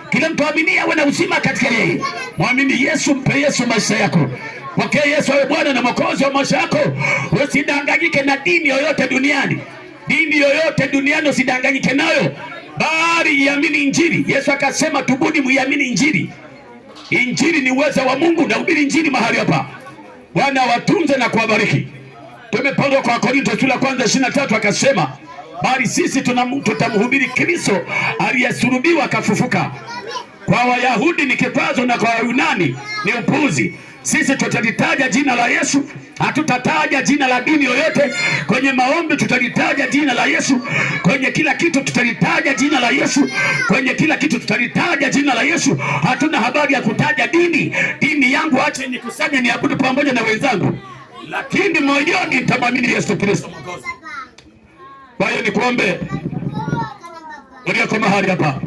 Kila mtu amini awe na uzima katika yeye. Mwamini Yesu, mpe Yesu maisha yako. Pokea Yesu awe Bwana na Mwokozi wa maisha yako. Usidanganyike na dini yoyote duniani. Dini yoyote duniani usidanganyike nayo, bali iamini Injili. Yesu akasema tubuni muiamini Injili. Injili ni uwezo wa Mungu, na hubiri Injili mahali hapa. Bwana watunze na kuwabariki. Tumepangwa kwa Korinto sura ya 1:23 akasema, bali sisi tutamhubiri Kristo aliyesulubiwa akafufuka. Kwa Wayahudi ni kikwazo na kwa Wayunani ni upuzi. Sisi tutalitaja jina la Yesu, hatutataja jina la dini yoyote. Kwenye maombi tutalitaja jina la Yesu, kwenye kila kitu tutalitaja jina la Yesu, kwenye kila kitu tutalitaja jina la Yesu. Hatuna habari ya kutaja dini. Dini yangu acha nikusanye niabudu pamoja na wenzangu, lakini moyoni nitamwamini Yesu Kristo Mwokozi. Kwa hiyo nikuombe ulioko mahali hapa,